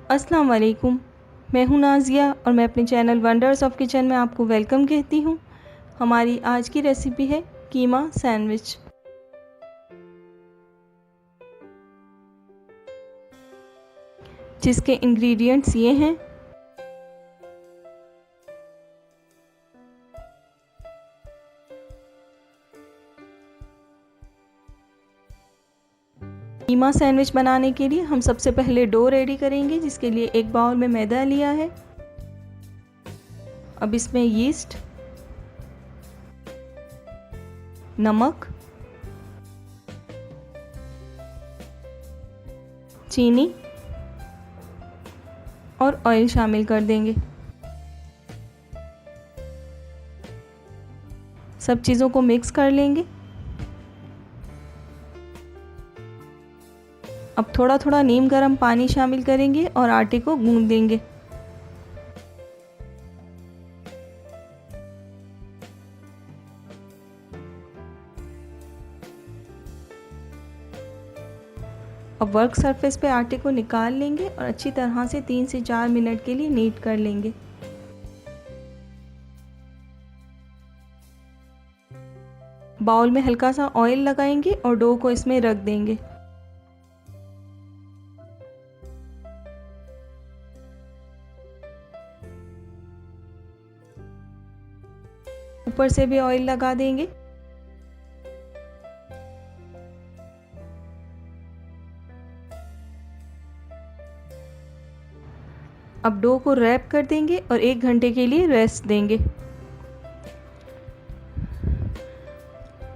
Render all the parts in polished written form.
अस्सलाम वालेकुम। मैं हूं नाज़िया और मैं अपने चैनल वंडर्स ऑफ किचन में आपको वेलकम कहती हूं। हमारी आज की रेसिपी है कीमा सैंडविच, जिसके इंग्रेडिएंट्स ये हैं। कीमा सैंडविच बनाने के लिए हम सबसे पहले डो रेडी करेंगे, जिसके लिए एक बाउल में मैदा लिया है। अब इसमें यीस्ट, नमक, चीनी और ऑयल शामिल कर देंगे। सब चीज़ों को मिक्स कर लेंगे। अब थोड़ा थोड़ा नीम गर्म पानी शामिल करेंगे और आटे को गूंद देंगे। अब वर्क सरफेस पे आटे को निकाल लेंगे और अच्छी तरह से 3 से 4 मिनट के लिए नीट कर लेंगे। बाउल में हल्का सा ऑयल लगाएंगे और डो को इसमें रख देंगे। ऊपर से भी ऑयल लगा देंगे। अब डो को रैप कर देंगे और 1 घंटे के लिए रेस्ट देंगे।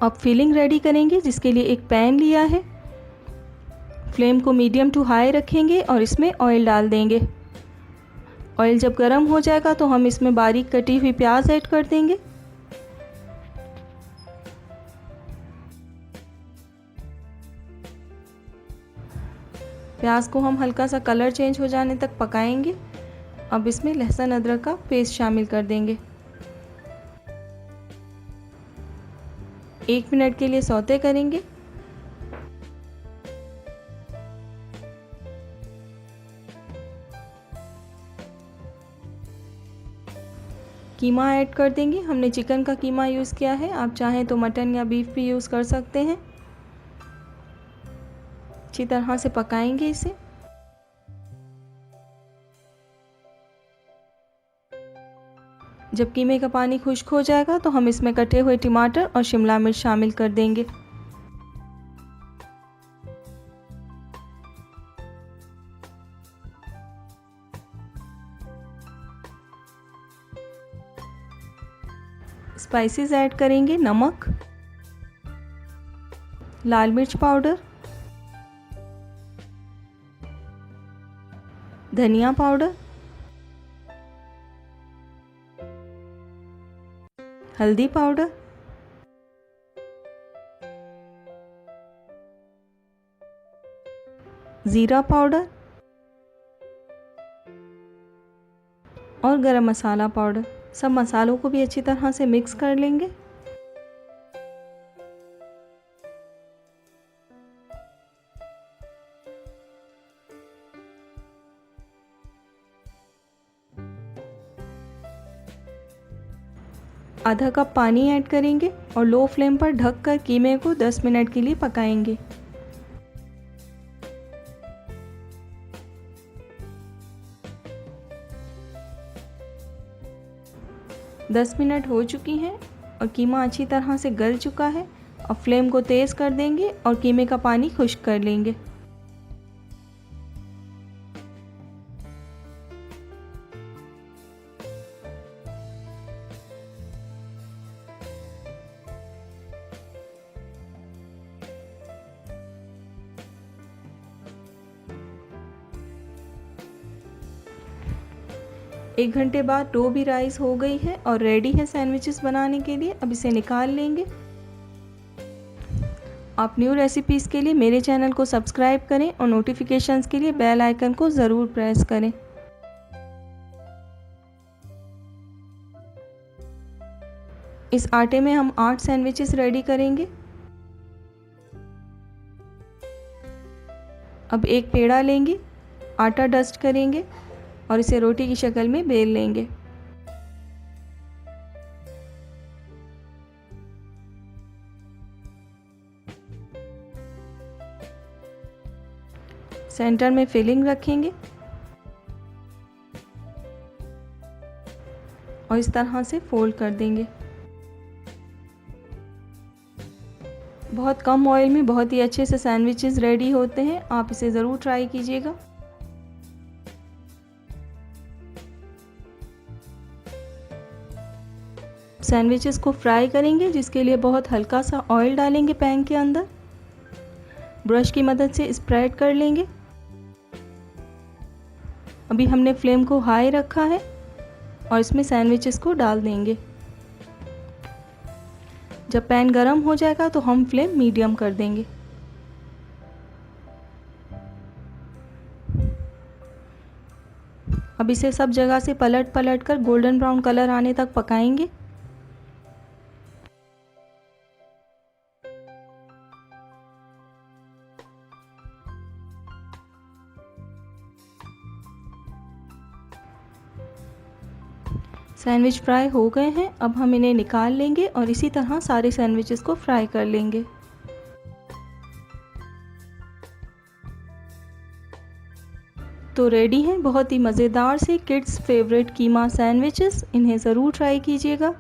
अब फिलिंग रेडी करेंगे, जिसके लिए एक पैन लिया है। फ्लेम को मीडियम टू हाई रखेंगे और इसमें ऑयल डाल देंगे। ऑयल जब गर्म हो जाएगा तो हम इसमें बारीक कटी हुई प्याज ऐड कर देंगे। प्याज को हम हल्का सा कलर चेंज हो जाने तक पकाएंगे। अब इसमें लहसुन अदरक का पेस्ट शामिल कर देंगे। 1 मिनट के लिए सौते करेंगे। कीमा ऐड कर देंगे। हमने चिकन का कीमा यूज़ किया है, आप चाहें तो मटन या बीफ भी यूज़ कर सकते हैं। अच्छी तरह से पकाएंगे इसे। जब कीमे का पानी खुश्क हो जाएगा तो हम इसमें कटे हुए टमाटर और शिमला मिर्च शामिल कर देंगे। स्पाइसेस ऐड करेंगे, नमक, लाल मिर्च पाउडर, धनिया पाउडर, हल्दी पाउडर, ज़ीरा पाउडर और गरम मसाला पाउडर। सब मसालों को भी अच्छी तरह से मिक्स कर लेंगे। आधा कप पानी ऐड करेंगे और लो फ्लेम पर ढककर कीमे को 10 मिनट के लिए पकाएंगे। दस मिनट हो चुकी हैं और कीमा अच्छी तरह से गल चुका है। अब फ्लेम को तेज़ कर देंगे और कीमे का पानी खुश्क कर लेंगे। एक घंटे बाद डो भी राइस हो गई है और रेडी है सैंडविचेस बनाने के लिए। अब इसे निकाल लेंगे। आप न्यू रेसिपीज़ के लिए मेरे चैनल को सब्सक्राइब करें और नोटिफिकेशंस के लिए बेल आइकन को ज़रूर प्रेस करें। इस आटे में हम 8 सैंडविचेस रेडी करेंगे। अब एक पेड़ा लेंगे, आटा डस्ट करेंगे और इसे रोटी की शक्ल में बेल लेंगे। सेंटर में फिलिंग रखेंगे और इस तरह से फोल्ड कर देंगे। बहुत कम ऑयल में बहुत ही अच्छे से सैंडविचेस रेडी होते हैं, आप इसे ज़रूर ट्राई कीजिएगा। सैंडविचेस को फ्राई करेंगे, जिसके लिए बहुत हल्का सा ऑयल डालेंगे पैन के अंदर। ब्रश की मदद से स्प्रेड कर लेंगे। अभी हमने फ्लेम को हाई रखा है और इसमें सैंडविचेस को डाल देंगे। जब पैन गरम हो जाएगा तो हम फ्लेम मीडियम कर देंगे। अब इसे सब जगह से पलट पलट कर गोल्डन ब्राउन कलर आने तक पकाएंगे। सैंडविच फ्राई हो गए हैं, अब हम इन्हें निकाल लेंगे और इसी तरह सारे सैंडविचेस को फ्राई कर लेंगे। तो रेडी हैं बहुत ही मज़ेदार से किड्स फेवरेट कीमा सैंडविचेस। इन्हें ज़रूर ट्राई कीजिएगा।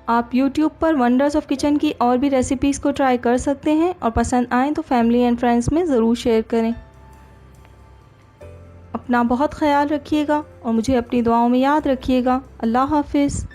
आप YouTube पर वंडर्स ऑफ किचन की और भी रेसिपीज़ को ट्राई कर सकते हैं और पसंद आएँ तो फैमिली एंड फ्रेंड्स में ज़रूर शेयर करें। अपना बहुत ख्याल रखिएगा और मुझे अपनी दुआओं में याद रखिएगा। अल्लाह हाफिज़।